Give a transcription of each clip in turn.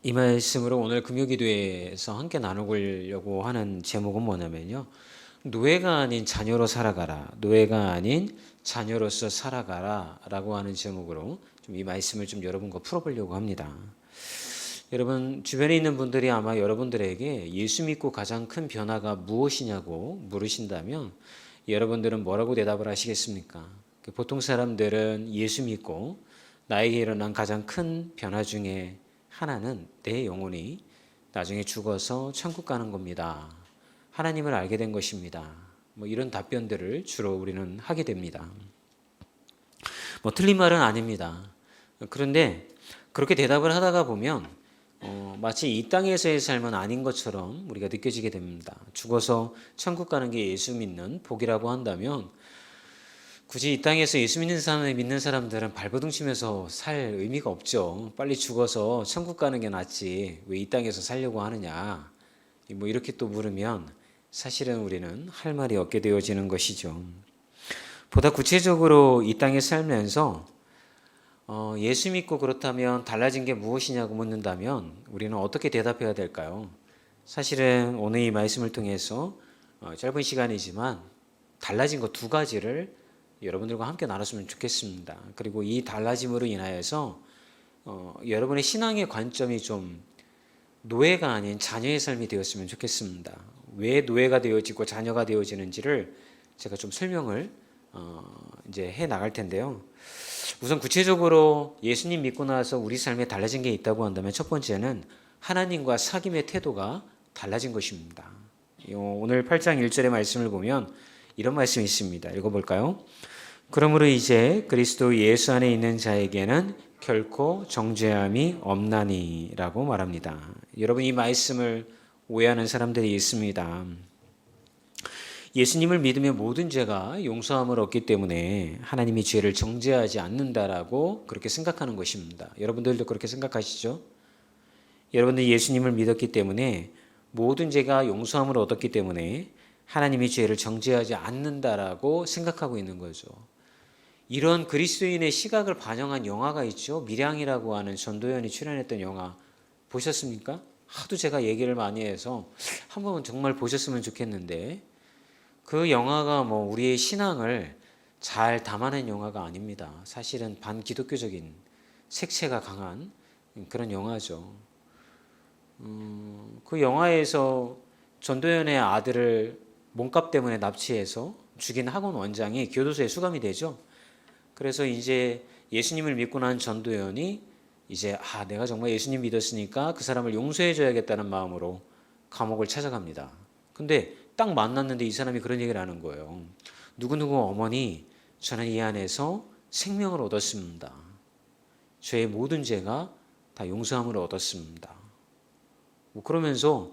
이 말씀으로 오늘 금요기도에서 함께 나누려고 하는 제목은 뭐냐면요. 노예가 아닌 자녀로 살아가라. 노예가 아닌 자녀로서 살아가라. 라고 하는 제목으로 좀 이 말씀을 좀 여러분과 풀어보려고 합니다. 여러분, 주변에 있는 분들이 아마 여러분들에게 예수 믿고 가장 큰 변화가 무엇이냐고 물으신다면 여러분들은 뭐라고 대답을 하시겠습니까? 보통 사람들은 예수 믿고 나에게 일어난 가장 큰 변화 중에 하나는 내 영혼이 나중에 죽어서 천국 가는 겁니다. 하나님을 알게 된 것입니다. 뭐 이런 답변들을 주로 우리는 하게 됩니다. 뭐 틀린 말은 아닙니다. 그런데 그렇게 대답을 하다가 보면 마치 이 땅에서의 삶은 아닌 것처럼 우리가 느껴지게 됩니다. 죽어서 천국 가는 게 예수 믿는 복이라고 한다면 굳이 이 땅에서 예수 믿는 사람들은 발버둥 치면서 살 의미가 없죠. 빨리 죽어서 천국 가는 게 낫지. 왜 이 땅에서 살려고 하느냐. 뭐 이렇게 또 물으면 사실은 우리는 할 말이 없게 되어지는 것이죠. 보다 구체적으로 이 땅에 살면서 예수 믿고 그렇다면 달라진 게 무엇이냐고 묻는다면 우리는 어떻게 대답해야 될까요? 사실은 오늘 이 말씀을 통해서 짧은 시간이지만 달라진 것 두 가지를 여러분들과 함께 나눴으면 좋겠습니다. 그리고 이 달라짐으로 인하여서 여러분의 신앙의 관점이 좀 노예가 아닌 자녀의 삶이 되었으면 좋겠습니다. 왜 노예가 되어지고 자녀가 되어지는지를 제가 좀 설명을 이제 해 나갈 텐데요. 우선 구체적으로 예수님 믿고 나서 우리 삶에 달라진 게 있다고 한다면 첫 번째는 하나님과 사귐의 태도가 달라진 것입니다. 오늘 8장 1절의 말씀을 보면 이런 말씀이 있습니다. 읽어볼까요? 그러므로 이제 그리스도 예수 안에 있는 자에게는 결코 정죄함이 없나니 라고 말합니다. 여러분, 이 말씀을 오해하는 사람들이 있습니다. 예수님을 믿으면 모든 죄가 용서함을 얻기 때문에 하나님이 죄를 정죄하지 않는다라고 그렇게 생각하는 것입니다. 여러분들도 그렇게 생각하시죠? 여러분들이 예수님을 믿었기 때문에 모든 죄가 용서함을 얻었기 때문에 하나님이 죄를 정죄하지 않는다라고 생각하고 있는 거죠. 이런 그리스도인의 시각을 반영한 영화가 있죠. 밀양이라고 하는 전도연이 출연했던 영화 보셨습니까? 하도 제가 얘기를 많이 해서 한 번은 정말 보셨으면 좋겠는데 그 영화가 뭐 우리의 신앙을 잘 담아낸 영화가 아닙니다. 사실은 반기독교적인 색채가 강한 그런 영화죠. 그 영화에서 전도연의 아들을 몸값 때문에 납치해서 죽인 학원 원장이 교도소에 수감이 되죠. 그래서 이제 예수님을 믿고 난 전도연이 이제 내가 정말 예수님 믿었으니까 그 사람을 용서해 줘야겠다는 마음으로 감옥을 찾아갑니다. 근데 딱 만났는데 이 사람이 그런 얘기를 하는 거예요. 누구누구 어머니, 저는 이 안에서 생명을 얻었습니다. 저의 모든 죄가 다 용서함을 얻었습니다. 뭐 그러면서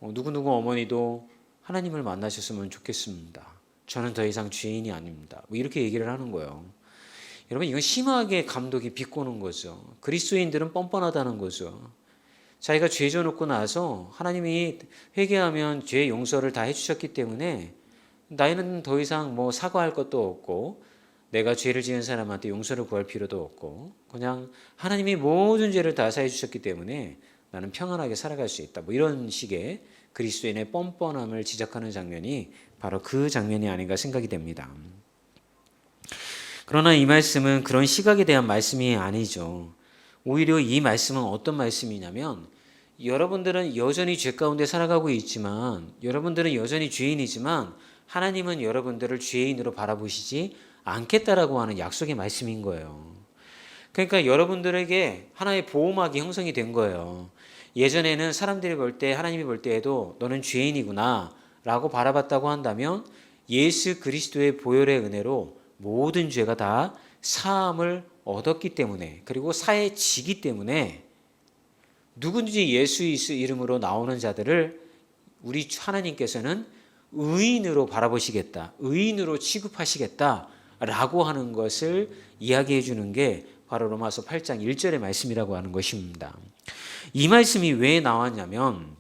누구누구 어머니도 하나님을 만나셨으면 좋겠습니다. 저는 더 이상 죄인이 아닙니다. 뭐 이렇게 얘기를 하는 거예요. 여러분, 이건 심하게 감독이 비꼬는 거죠. 그리스도인들은 뻔뻔하다는 거죠. 자기가 죄 져놓고 나서 하나님이 회개하면 죄 용서를 다 해주셨기 때문에 나이는 더 이상 뭐 사과할 것도 없고 내가 죄를 지은 사람한테 용서를 구할 필요도 없고 그냥 하나님이 모든 죄를 다 사해 주셨기 때문에 나는 평안하게 살아갈 수 있다. 뭐 이런 식의 그리스도인의 뻔뻔함을 지적하는 장면이 바로 그 장면이 아닌가 생각이 됩니다. 그러나 이 말씀은 그런 시각에 대한 말씀이 아니죠. 오히려 이 말씀은 어떤 말씀이냐면 여러분들은 여전히 죄 가운데 살아가고 있지만 여러분들은 여전히 죄인이지만 하나님은 여러분들을 죄인으로 바라보시지 않겠다라고 하는 약속의 말씀인 거예요. 그러니까 여러분들에게 하나의 보호막이 형성이 된 거예요. 예전에는 사람들이 볼 때 하나님이 볼 때에도 너는 죄인이구나 라고 바라봤다고 한다면 예수 그리스도의 보혈의 은혜로 모든 죄가 다 사함을 얻었기 때문에 그리고 사해지기 때문에 누구든지 예수 이름으로 나오는 자들을 우리 하나님께서는 의인으로 바라보시겠다. 의인으로 취급하시겠다라고 하는 것을 이야기해 주는 게 바로 로마서 8장 1절의 말씀이라고 하는 것입니다. 이 말씀이 왜 나왔냐면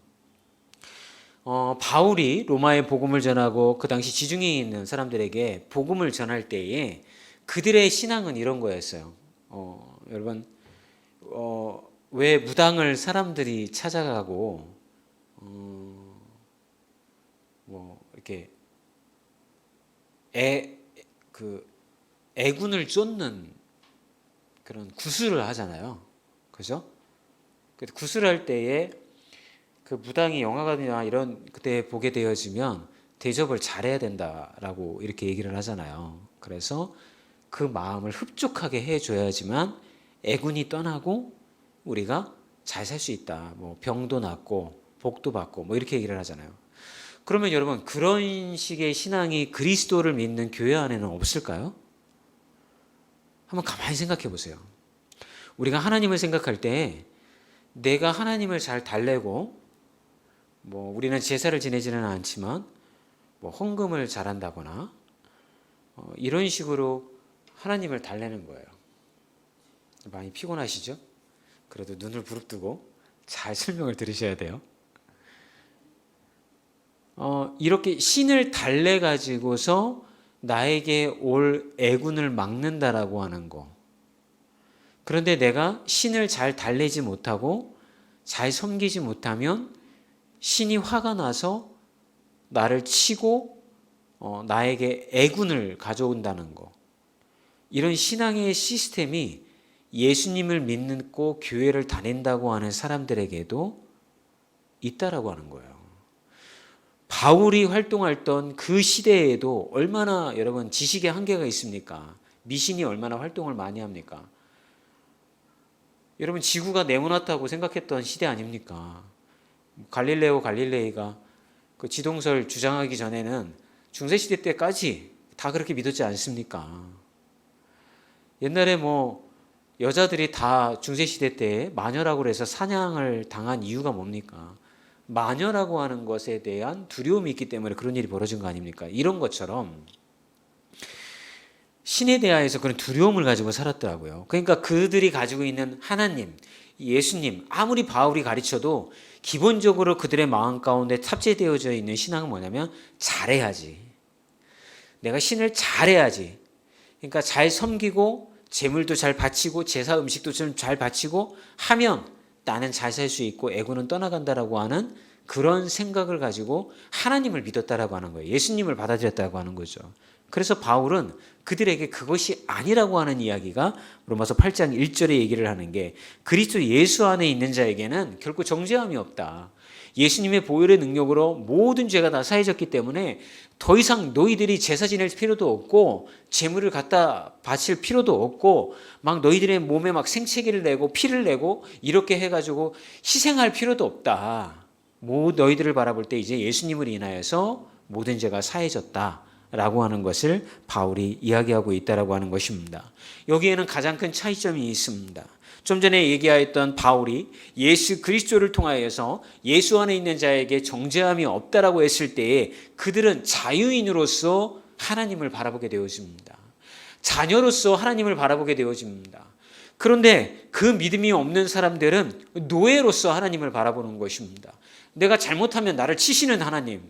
바울이 로마에 복음을 전하고 그 당시 지중해에 있는 사람들에게 복음을 전할 때에 그들의 신앙은 이런 거였어요. 여러분 왜 무당을 사람들이 찾아가고 뭐 이렇게 그 애군을 쫓는 그런 구술을 하잖아요. 그죠? 구술할 때에 그 무당이 영화관이나 이런 그때 보게 되어지면 대접을 잘해야 된다라고 이렇게 얘기를 하잖아요. 그래서 그 마음을 흡족하게 해줘야지만 애군이 떠나고 우리가 잘 살 수 있다. 뭐 병도 낫고 복도 받고 뭐 이렇게 얘기를 하잖아요. 그러면 여러분 그런 식의 신앙이 그리스도를 믿는 교회 안에는 없을까요? 한번 가만히 생각해 보세요. 우리가 하나님을 생각할 때 내가 하나님을 잘 달래고 뭐 우리는 제사를 지내지는 않지만 뭐 헌금을 잘한다거나 이런 식으로 하나님을 달래는 거예요. 많이 피곤하시죠? 그래도 눈을 부릅뜨고 잘 설명을 들으셔야 돼요. 이렇게 신을 달래 가지고서 나에게 올 애군을 막는다라고 하는 거. 그런데 내가 신을 잘 달래지 못하고 잘 섬기지 못하면 신이 화가 나서 나를 치고 나에게 애군을 가져온다는 거. 이런 신앙의 시스템이 예수님을 믿고 교회를 다닌다고 하는 사람들에게도 있다라고 하는 거예요. 바울이 활동했던 그 시대에도 얼마나 여러분 지식의 한계가 있습니까? 미신이 얼마나 활동을 많이 합니까? 여러분 지구가 네모났다고 생각했던 시대 아닙니까? 갈릴레이가 그 지동설 주장하기 전에는 중세시대 때까지 다 그렇게 믿었지 않습니까? 옛날에 뭐 여자들이 다 중세시대 때 마녀라고 해서 사냥을 당한 이유가 뭡니까? 마녀라고 하는 것에 대한 두려움이 있기 때문에 그런 일이 벌어진 거 아닙니까? 이런 것처럼 신에 대하여서 그런 두려움을 가지고 살았더라고요. 그러니까 그들이 가지고 있는 하나님, 예수님, 아무리 바울이 가르쳐도 기본적으로 그들의 마음 가운데 탑재되어져 있는 신앙은 뭐냐면 잘해야지. 내가 신을 잘해야지. 그러니까 잘 섬기고 제물도 잘 바치고 제사 음식도 좀 잘 바치고 하면 나는 잘 살 수 있고 애고는 떠나간다라고 하는 그런 생각을 가지고 하나님을 믿었다라고 하는 거예요. 예수님을 받아들였다고 하는 거죠. 그래서 바울은 그들에게 그것이 아니라고 하는 이야기가 로마서 8장 1절에 얘기를 하는 게 그리스도 예수 안에 있는 자에게는 결코 정죄함이 없다. 예수님의 보혈의 능력으로 모든 죄가 다 사해졌기 때문에 더 이상 너희들이 제사 지낼 필요도 없고 제물을 갖다 바칠 필요도 없고 막 너희들의 몸에 막 생채기를 내고 피를 내고 이렇게 해가지고 희생할 필요도 없다. 너희들을 바라볼 때 이제 예수님을 인하여서 모든 죄가 사해졌다라고 하는 것을 바울이 이야기하고 있다라고 하는 것입니다. 여기에는 가장 큰 차이점이 있습니다. 좀 전에 얘기하였던 바울이 예수 그리스도를 통하여서 예수 안에 있는 자에게 정죄함이 없다라고 했을 때에 그들은 자유인으로서 하나님을 바라보게 되어집니다. 자녀로서 하나님을 바라보게 되어집니다. 그런데 그 믿음이 없는 사람들은 노예로서 하나님을 바라보는 것입니다. 내가 잘못하면 나를 치시는 하나님,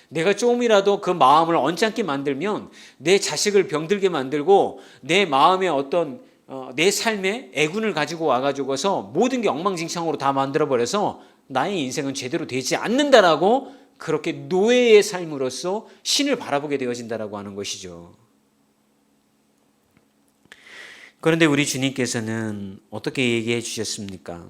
내가 조금이라도 그 마음을 언짢게 만들면 내 자식을 병들게 만들고 내 마음에 어떤 내 삶에 애군을 가지고 와가지고서 모든 게 엉망진창으로 다 만들어버려서 나의 인생은 제대로 되지 않는다라고 그렇게 노예의 삶으로서 신을 바라보게 되어진다라고 하는 것이죠. 그런데 우리 주님께서는 어떻게 얘기해 주셨습니까?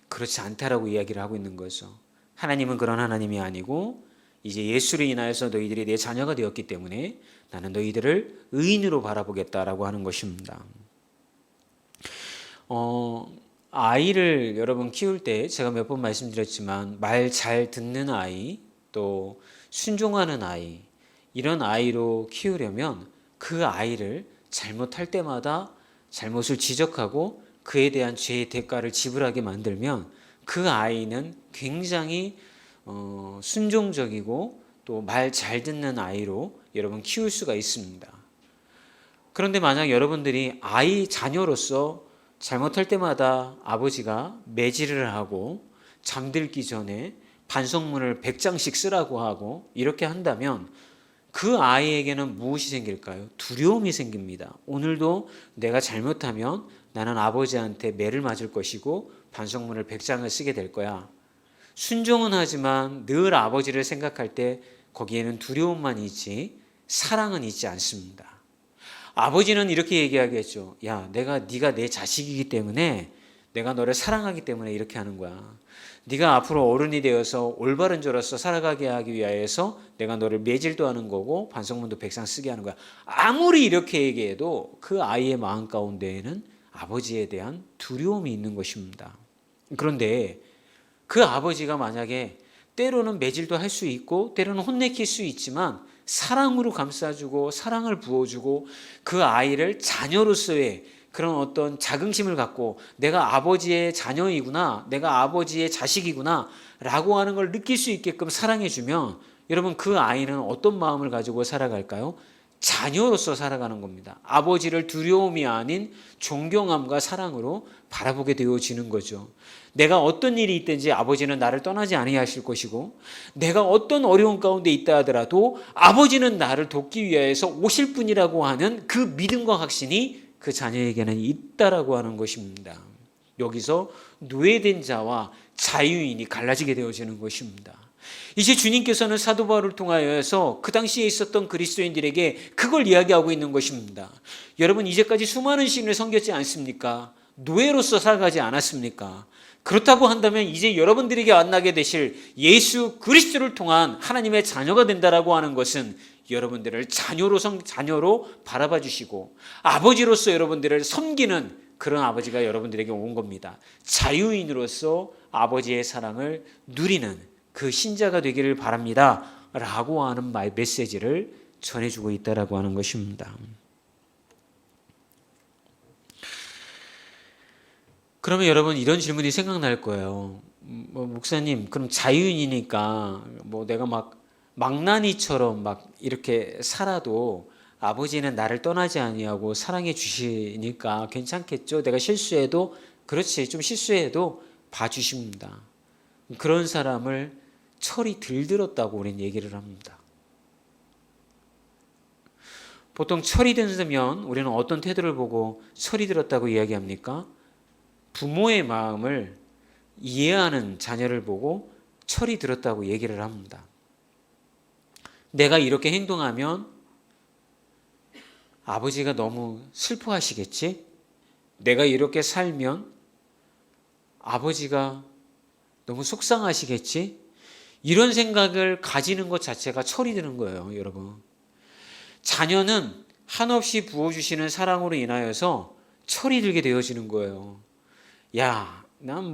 그렇지 않다라고 이야기를 하고 있는 거죠. 하나님은 그런 하나님이 아니고 이제 예수를 인하여서 너희들이 내 자녀가 되었기 때문에 나는 너희들을 의인으로 바라보겠다라고 하는 것입니다. 아이를 여러분 키울 때 제가 몇 번 말씀드렸지만 말 잘 듣는 아이, 또 순종하는 아이, 이런 아이로 키우려면 그 아이를 잘못할 때마다 잘못을 지적하고 그에 대한 죄의 대가를 지불하게 만들면 그 아이는 굉장히 순종적이고 또 말 잘 듣는 아이로 여러분 키울 수가 있습니다. 그런데 만약 여러분들이 자녀로서 잘못할 때마다 아버지가 매질을 하고 잠들기 전에 반성문을 100장씩 쓰라고 하고 이렇게 한다면 그 아이에게는 무엇이 생길까요? 두려움이 생깁니다. 오늘도 내가 잘못하면 나는 아버지한테 매를 맞을 것이고 반성문을 100장을 쓰게 될 거야. 순종은 하지만 늘 아버지를 생각할 때 거기에는 두려움만 있지 사랑은 있지 않습니다. 아버지는 이렇게 얘기하겠죠. 야, 네가 내 자식이기 때문에 내가 너를 사랑하기 때문에 이렇게 하는 거야. 네가 앞으로 어른이 되어서 올바른 자로서 살아가게 하기 위하여서 내가 너를 매질도 하는 거고 반성문도 100장 쓰게 하는 거야. 아무리 이렇게 얘기해도 그 아이의 마음 가운데에는 아버지에 대한 두려움이 있는 것입니다. 그런데 그 아버지가 만약에 때로는 매질도 할 수 있고 때로는 혼내킬 수 있지만 사랑으로 감싸주고 사랑을 부어주고 그 아이를 자녀로서의 그런 어떤 자긍심을 갖고 내가 아버지의 자녀이구나, 내가 아버지의 자식이구나 라고 하는 걸 느낄 수 있게끔 사랑해주면 여러분 그 아이는 어떤 마음을 가지고 살아갈까요? 자녀로서 살아가는 겁니다. 아버지를 두려움이 아닌 존경함과 사랑으로 바라보게 되어지는 거죠. 내가 어떤 일이 있든지 아버지는 나를 떠나지 아니하실 것이고 내가 어떤 어려운 가운데 있다 하더라도 아버지는 나를 돕기 위해서 오실 분이라고 하는 그 믿음과 확신이 그 자녀에게는 있다라고 하는 것입니다. 여기서 노예된 자와 자유인이 갈라지게 되어지는 것입니다. 이제 주님께서는 사도 바울을 통하여서 그 당시에 있었던 그리스도인들에게 그걸 이야기하고 있는 것입니다. 여러분 이제까지 수많은 시인을 섬겼지 않습니까? 노예로서 살아가지 않았습니까? 그렇다고 한다면 이제 여러분들에게 만나게 되실 예수 그리스도를 통한 하나님의 자녀가 된다라고 하는 것은 여러분들을 자녀로 바라봐 주시고 아버지로서 여러분들을 섬기는 그런 아버지가 여러분들에게 온 겁니다. 자유인으로서 아버지의 사랑을 누리는 그 신자가 되기를 바랍니다 라고 하는 메시지를 전해주고 있다라고 하는 것입니다. 그러면 여러분 이런 질문이 생각날 거예요. 목사님 그럼 자유인이니까 내가 망나니처럼 이렇게 살아도 아버지는 나를 떠나지 아니하고 사랑해 주시니까 괜찮겠죠? 내가 실수해도 그렇지 좀 실수해도 봐주십니다. 그런 사람을 철이 들들었다고 우리는 얘기를 합니다. 보통 철이 들면 우리는 어떤 태도를 보고 철이 들었다고 이야기합니까? 부모의 마음을 이해하는 자녀를 보고 철이 들었다고 얘기를 합니다. 내가 이렇게 행동하면 아버지가 너무 슬퍼하시겠지? 내가 이렇게 살면 아버지가 너무 속상하시겠지? 이런 생각을 가지는 것 자체가 철이 드는 거예요, 여러분. 자녀는 한없이 부어주시는 사랑으로 인하여서 철이 들게 되어지는 거예요. 야, 난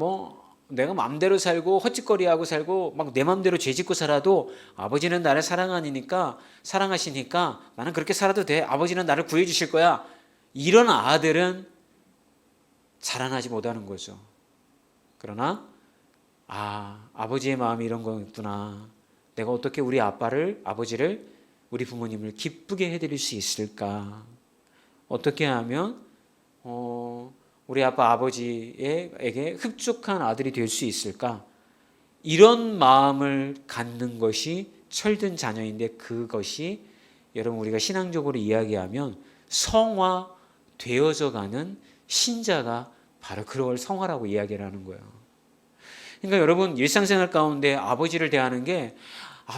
내가 마음대로 살고 헛짓거리하고 살고 내 마음대로 죄짓고 살아도 아버지는 나를 사랑하시니까 나는 그렇게 살아도 돼. 아버지는 나를 구해주실 거야. 이런 아들은 자라나지 못하는 거죠. 그러나 아버지의 마음이 이런 거였구나. 내가 어떻게 우리 아버지를 우리 부모님을 기쁘게 해드릴 수 있을까? 어떻게 하면 우리 아버지에게 흡족한 아들이 될 수 있을까? 이런 마음을 갖는 것이 철든 자녀인데 그것이 여러분 우리가 신앙적으로 이야기하면 성화되어져 가는 신자가 바로 그걸 성화라고 이야기를 하는 거예요. 그러니까 여러분 일상생활 가운데 아버지를 대하는 게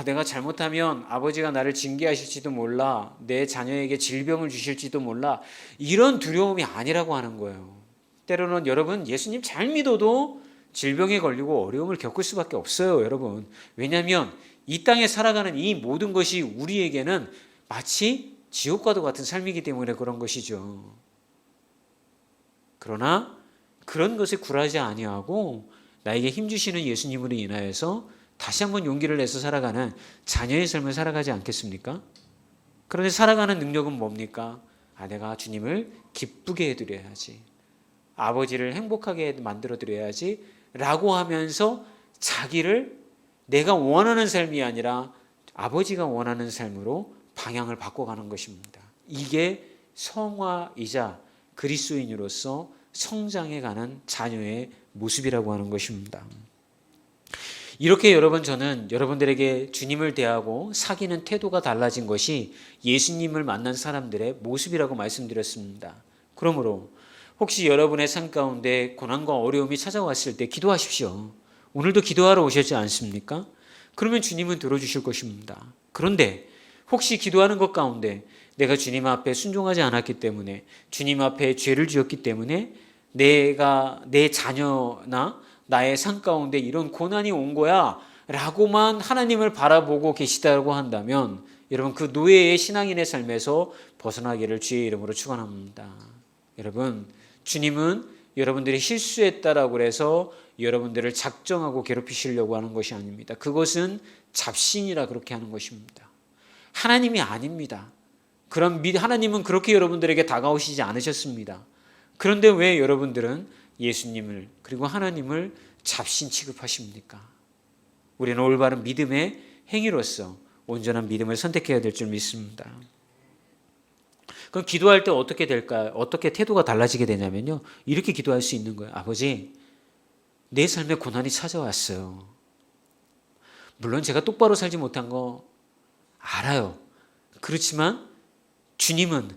내가 잘못하면 아버지가 나를 징계하실지도 몰라, 내 자녀에게 질병을 주실지도 몰라, 이런 두려움이 아니라고 하는 거예요. 때로는 여러분 예수님 잘 믿어도 질병에 걸리고 어려움을 겪을 수밖에 없어요, 여러분. 왜냐하면 이 땅에 살아가는 이 모든 것이 우리에게는 마치 지옥과도 같은 삶이기 때문에 그런 것이죠. 그러나 그런 것에 굴하지 아니하고 나에게 힘주시는 예수님으로 인하여서 다시 한번 용기를 내서 살아가는 자녀의 삶을 살아가지 않겠습니까? 그런데 살아가는 능력은 뭡니까? 내가 주님을 기쁘게 해드려야지, 아버지를 행복하게 만들어드려야지 라고 하면서 자기를 내가 원하는 삶이 아니라 아버지가 원하는 삶으로 방향을 바꿔가는 것입니다. 이게 성화이자 그리스도인으로서 성장해가는 자녀의 모습이라고 하는 것입니다. 이렇게 여러분, 저는 여러분들에게 주님을 대하고 사귀는 태도가 달라진 것이 예수님을 만난 사람들의 모습이라고 말씀드렸습니다. 그러므로 혹시 여러분의 삶 가운데 고난과 어려움이 찾아왔을 때 기도하십시오. 오늘도 기도하러 오셨지 않습니까? 그러면 주님은 들어주실 것입니다. 그런데 혹시 기도하는 것 가운데 내가 주님 앞에 순종하지 않았기 때문에, 주님 앞에 죄를 지었기 때문에 내가 내 자녀나 나의 삶 가운데 이런 고난이 온 거야 라고만 하나님을 바라보고 계시다고 한다면 여러분, 그 노예의 신앙인의 삶에서 벗어나기를 주의 이름으로 축원합니다. 여러분, 주님은 여러분들이 실수했다라고 해서 여러분들을 작정하고 괴롭히시려고 하는 것이 아닙니다. 그것은 잡신이라 그렇게 하는 것입니다. 하나님이 아닙니다. 그럼 하나님은 그렇게 여러분들에게 다가오시지 않으셨습니다. 그런데 왜 여러분들은 예수님을 그리고 하나님을 잡신 취급하십니까? 우리는 올바른 믿음의 행위로서 온전한 믿음을 선택해야 될 줄 믿습니다. 그럼 기도할 때 어떻게 될까요? 어떻게 태도가 달라지게 되냐면요, 이렇게 기도할 수 있는 거예요. 아버지, 내 삶에 고난이 찾아왔어요. 물론 제가 똑바로 살지 못한 거 알아요. 그렇지만 주님은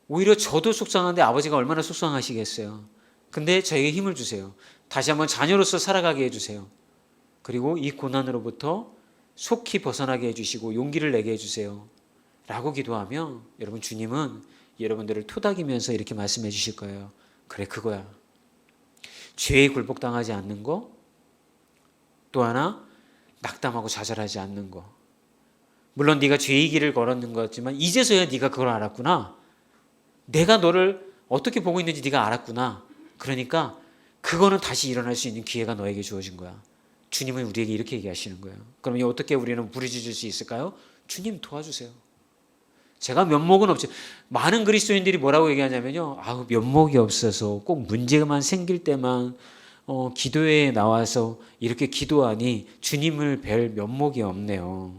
오히려 저도 속상한데 아버지가 얼마나 속상하시겠어요. 근데 저에게 힘을 주세요. 다시 한번 자녀로서 살아가게 해주세요. 그리고 이 고난으로부터 속히 벗어나게 해주시고 용기를 내게 해주세요 라고 기도하면 여러분, 주님은 여러분들을 토닥이면서 이렇게 말씀해 주실 거예요. 그래, 그거야. 죄에 굴복당하지 않는 거, 또 하나 낙담하고 좌절하지 않는 거. 물론 네가 죄의 길을 걸었는 것 같지만 이제서야 네가 그걸 알았구나. 내가 너를 어떻게 보고 있는지 네가 알았구나. 그러니까 그거는 다시 일어날 수 있는 기회가 너에게 주어진 거야. 주님은 우리에게 이렇게 얘기하시는 거예요. 그럼 어떻게 우리는 부르짖을 수 있을까요? 주님 도와주세요. 제가 면목은 없지. 많은 그리스도인들이 뭐라고 얘기하냐면요, 면목이 없어서 꼭 문제만 생길 때만 기도회에 나와서 이렇게 기도하니 주님을 뵐 면목이 없네요.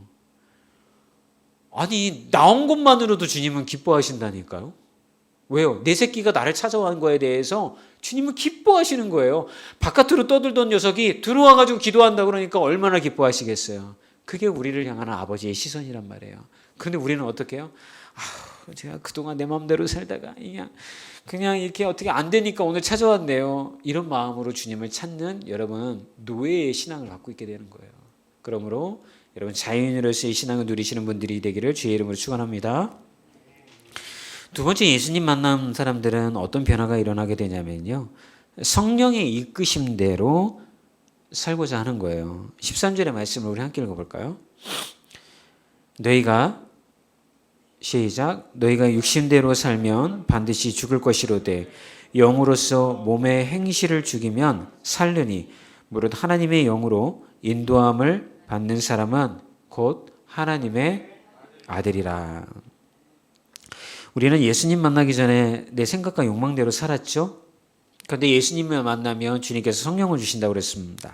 아니, 나온 것만으로도 주님은 기뻐하신다니까요. 왜요? 내 새끼가 나를 찾아온 거에 대해서 주님은 기뻐하시는 거예요. 바깥으로 떠들던 녀석이 들어와가지고 기도한다 그러니까 얼마나 기뻐하시겠어요. 그게 우리를 향하는 아버지의 시선이란 말이에요. 그런데 우리는 어떻게 해요? 제가 그동안 내 마음대로 살다가 그냥 이렇게 어떻게 안 되니까 오늘 찾아왔네요. 이런 마음으로 주님을 찾는 여러분, 노예의 신앙을 갖고 있게 되는 거예요. 그러므로 여러분, 자유인으로서의 신앙을 누리시는 분들이 되기를 주의 이름으로 축원합니다. 두 번째, 예수님 만난 사람들은 어떤 변화가 일어나게 되냐면요, 성령의 이끄심대로 살고자 하는 거예요. 13절의 말씀을 우리 함께 읽어볼까요? 너희가 육신대로 살면 반드시 죽을 것이로되 영으로서 몸의 행실을 죽이면 살르니 무릇 하나님의 영으로 인도함을 받는 사람은 곧 하나님의 아들이라. 우리는 예수님 만나기 전에 내 생각과 욕망대로 살았죠. 그런데 예수님을 만나면 주님께서 성령을 주신다고 그랬습니다.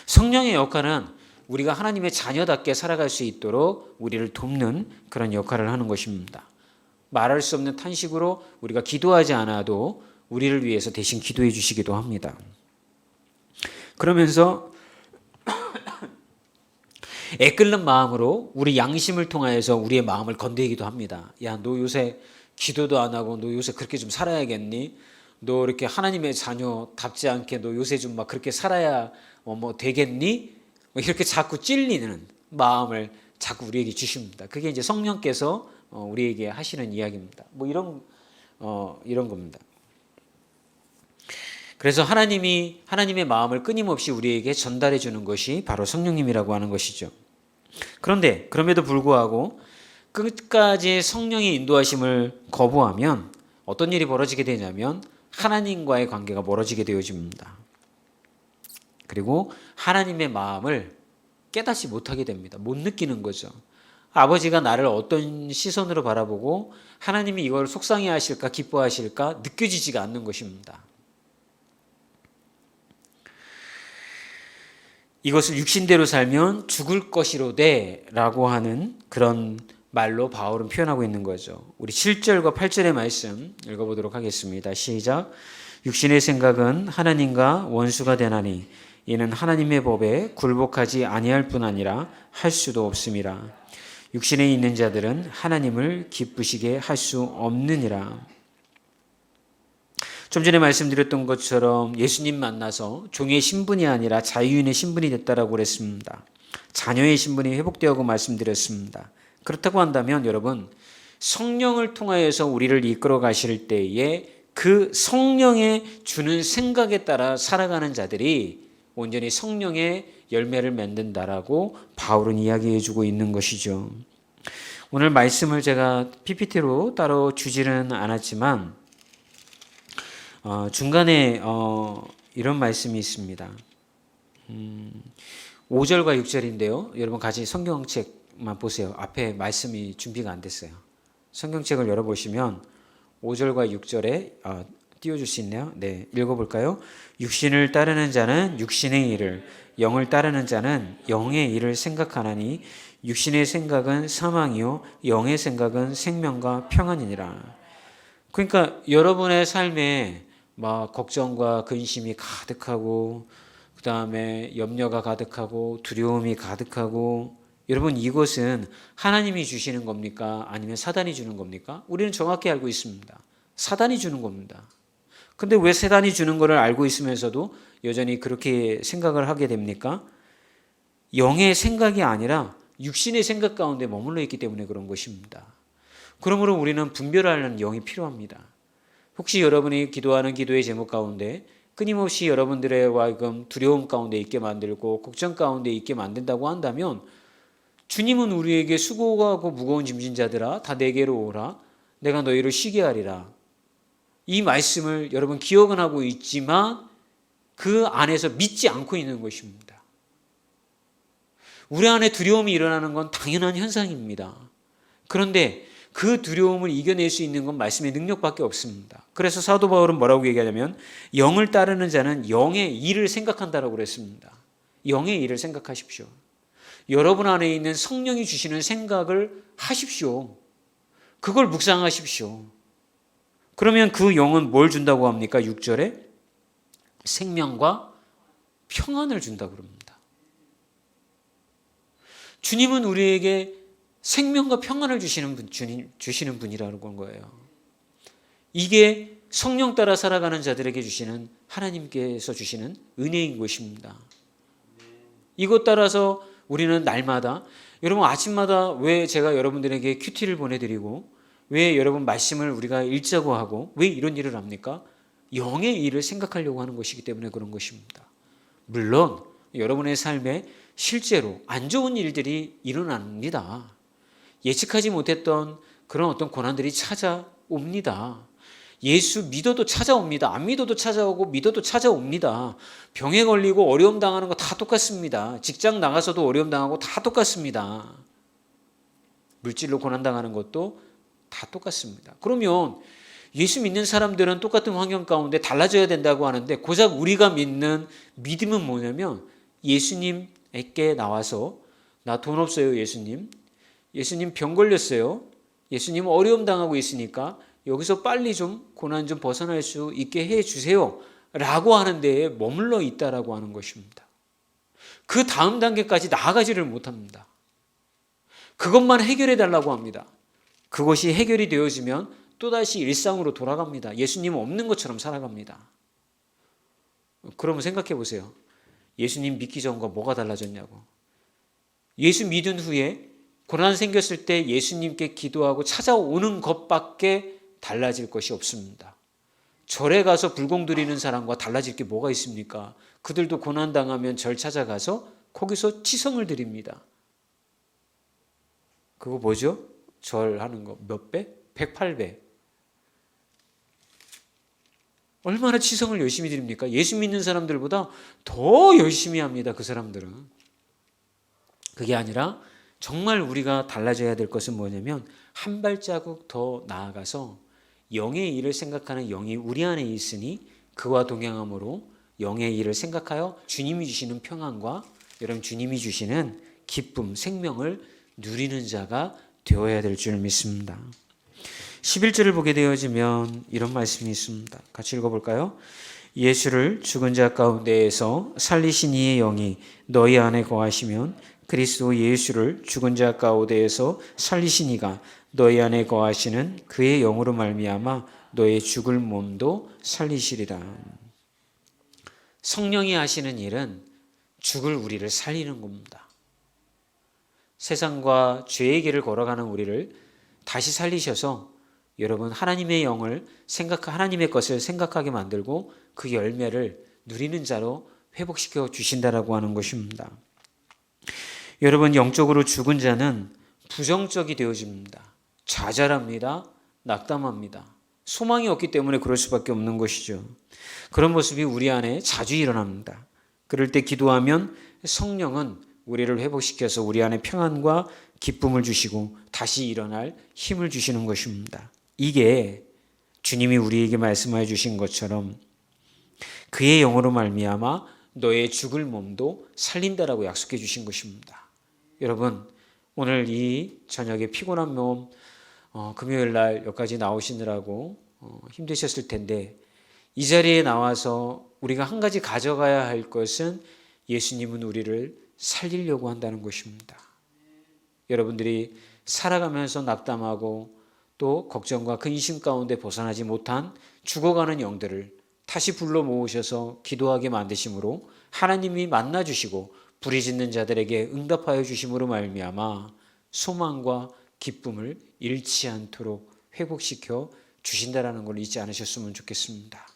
성령의 역할은 우리가 하나님의 자녀답게 살아갈 수 있도록 우리를 돕는 그런 역할을 하는 것입니다. 말할 수 없는 탄식으로 우리가 기도하지 않아도 우리를 위해서 대신 기도해 주시기도 합니다. 그러면서 애끓는 마음으로 우리 양심을 통하여서 우리의 마음을 건드리기도 합니다. 야, 너 요새 기도도 안 하고 너 요새 그렇게 좀 살아야겠니? 너 이렇게 하나님의 자녀답지 않게 너 요새 좀 막 그렇게 살아야 되겠니? 이렇게 자꾸 찔리는 마음을 자꾸 우리에게 주십니다. 그게 이제 성령께서 우리에게 하시는 이야기입니다. 이런 겁니다. 그래서 하나님의 마음을 끊임없이 우리에게 전달해 주는 것이 바로 성령님이라고 하는 것이죠. 그런데 그럼에도 불구하고 끝까지 성령의 인도하심을 거부하면 어떤 일이 벌어지게 되냐면 하나님과의 관계가 멀어지게 되어집니다. 그리고 하나님의 마음을 깨닫지 못하게 됩니다. 못 느끼는 거죠. 아버지가 나를 어떤 시선으로 바라보고 하나님이 이걸 속상해 하실까 기뻐하실까 느껴지지가 않는 것입니다. 이것을 육신대로 살면 죽을 것이로되 라고 하는 그런 말로 바울은 표현하고 있는 거죠. 우리 7절과 8절의 말씀 읽어보도록 하겠습니다. 시작. 육신의 생각은 하나님과 원수가 되나니 이는 하나님의 법에 굴복하지 아니할 뿐 아니라 할 수도 없음이라. 육신에 있는 자들은 하나님을 기쁘시게 할 수 없느니라. 좀 전에 말씀드렸던 것처럼 예수님 만나서 종의 신분이 아니라 자유인의 신분이 됐다라고 그랬습니다. 자녀의 신분이 회복되었고 말씀드렸습니다. 그렇다고 한다면 여러분, 성령을 통하여서 우리를 이끌어 가실 때에 그 성령의 주는 생각에 따라 살아가는 자들이 온전히 성령의 열매를 맺는다라고 바울은 이야기해 주고 있는 것이죠. 오늘 말씀을 제가 PPT로 따로 주지는 않았지만 중간에 이런 말씀이 있습니다. 5절과 6절인데요. 여러분 같이 성경책만 보세요. 앞에 말씀이 준비가 안 됐어요. 성경책을 열어보시면 5절과 6절에 띄워줄 수 있네요. 네, 읽어볼까요? 육신을 따르는 자는 육신의 일을, 영을 따르는 자는 영의 일을 생각하나니 육신의 생각은 사망이요 영의 생각은 생명과 평안이니라. 그러니까 여러분의 삶에 막 걱정과 근심이 가득하고 그 다음에 염려가 가득하고 두려움이 가득하고, 여러분 이것은 하나님이 주시는 겁니까? 아니면 사단이 주는 겁니까? 우리는 정확히 알고 있습니다. 사단이 주는 겁니다. 근데 왜 사단이 주는 것을 알고 있으면서도 여전히 그렇게 생각을 하게 됩니까? 영의 생각이 아니라 육신의 생각 가운데 머물러 있기 때문에 그런 것입니다. 그러므로 우리는 분별하는 영이 필요합니다. 혹시 여러분이 기도하는 기도의 제목 가운데 끊임없이 여러분들의 두려움 가운데 있게 만들고 걱정 가운데 있게 만든다고 한다면, 주님은 우리에게 수고하고 무거운 짐진 자들아 다 내게로 오라, 내가 너희를 쉬게 하리라. 이 말씀을 여러분 기억은 하고 있지만 그 안에서 믿지 않고 있는 것입니다. 우리 안에 두려움이 일어나는 건 당연한 현상입니다. 그런데 그 두려움을 이겨낼 수 있는 건 말씀의 능력밖에 없습니다. 그래서 사도 바울은 뭐라고 얘기하냐면 영을 따르는 자는 영의 일을 생각한다라고 그랬습니다. 영의 일을 생각하십시오. 여러분 안에 있는 성령이 주시는 생각을 하십시오. 그걸 묵상하십시오. 그러면 그 영은 뭘 준다고 합니까? 6절에 생명과 평안을 준다고 그럽니다. 주님은 우리에게 생명과 평안을 주시는 분이라는 거예요. 이게 성령 따라 살아가는 자들에게 주시는, 하나님께서 주시는 은혜인 것입니다. 이것 따라서 우리는 날마다, 여러분 아침마다 왜 제가 여러분들에게 큐티를 보내드리고 왜 여러분 말씀을 우리가 읽자고 하고 왜 이런 일을 합니까? 영의 일을 생각하려고 하는 것이기 때문에 그런 것입니다. 물론 여러분의 삶에 실제로 안 좋은 일들이 일어납니다. 예측하지 못했던 그런 어떤 고난들이 찾아옵니다. 예수 믿어도 찾아옵니다. 안 믿어도 찾아오고 믿어도 찾아옵니다. 병에 걸리고 어려움 당하는 거 다 똑같습니다. 직장 나가서도 어려움 당하고 다 똑같습니다. 물질로 고난 당하는 것도 다 똑같습니다. 그러면 예수 믿는 사람들은 똑같은 환경 가운데 달라져야 된다고 하는데, 고작 우리가 믿는 믿음은 뭐냐면 예수님에게 나와서 나 돈 없어요 예수님, 예수님 병 걸렸어요, 예수님 어려움 당하고 있으니까 여기서 빨리 좀 고난 좀 벗어날 수 있게 해 주세요 라고 하는 데에 머물러 있다라고 하는 것입니다. 그 다음 단계까지 나아가지를 못합니다. 그것만 해결해 달라고 합니다. 그것이 해결이 되어지면 또다시 일상으로 돌아갑니다. 예수님은 없는 것처럼 살아갑니다. 그러면 생각해 보세요. 예수님 믿기 전과 뭐가 달라졌냐고. 예수 믿은 후에 고난 생겼을 때 예수님께 기도하고 찾아오는 것밖에 달라질 것이 없습니다. 절에 가서 불공 드리는 사람과 달라질 게 뭐가 있습니까? 그들도 고난당하면 절 찾아가서 거기서 치성을 드립니다. 그거 뭐죠? 절하는 거 몇 배? 108배. 얼마나 치성을 열심히 드립니까? 예수 믿는 사람들보다 더 열심히 합니다. 그 사람들은. 그게 아니라 정말 우리가 달라져야 될 것은 뭐냐면 한 발자국 더 나아가서 영의 일을 생각하는 영이 우리 안에 있으니 그와 동행함으로 영의 일을 생각하여 주님이 주시는 평안과 여러분 주님이 주시는 기쁨, 생명을 누리는 자가 되어야 될 줄 믿습니다. 11절을 보게 되어지면 이런 말씀이 있습니다. 같이 읽어볼까요? 예수를 죽은 자 가운데에서 살리신 이의 영이 너희 안에 거하시면 그리스도 예수를 죽은 자 가운데에서 살리신 이가 너희 안에 거하시는 그의 영으로 말미암아 너의 죽을 몸도 살리시리라. 성령이 하시는 일은 죽을 우리를 살리는 겁니다. 세상과 죄의 길을 걸어가는 우리를 다시 살리셔서 여러분 하나님의 영을 하나님의 것을 생각하게 만들고 그 열매를 누리는 자로 회복시켜 주신다라고 하는 것입니다. 여러분 영적으로 죽은 자는 부정적이 되어집니다. 좌절합니다. 낙담합니다. 소망이 없기 때문에 그럴 수밖에 없는 것이죠. 그런 모습이 우리 안에 자주 일어납니다. 그럴 때 기도하면 성령은 우리를 회복시켜서 우리 안에 평안과 기쁨을 주시고 다시 일어날 힘을 주시는 것입니다. 이게 주님이 우리에게 말씀해 주신 것처럼 그의 영으로 말미암아 너의 죽을 몸도 살린다라고 약속해 주신 것입니다. 여러분 오늘 이 저녁에 피곤한 몸 금요일 날 여기까지 나오시느라고 힘드셨을 텐데 이 자리에 나와서 우리가 한 가지 가져가야 할 것은 예수님은 우리를 살리려고 한다는 것입니다. 여러분들이 살아가면서 낙담하고 또 걱정과 근심 가운데 벗어나지 못한 죽어가는 영들을 다시 불러 모으셔서 기도하게 만드심으로 하나님이 만나주시고 부르짖는 자들에게 응답하여 주심으로 말미암아 소망과 기쁨을 잃지 않도록 회복시켜 주신다라는 걸 잊지 않으셨으면 좋겠습니다.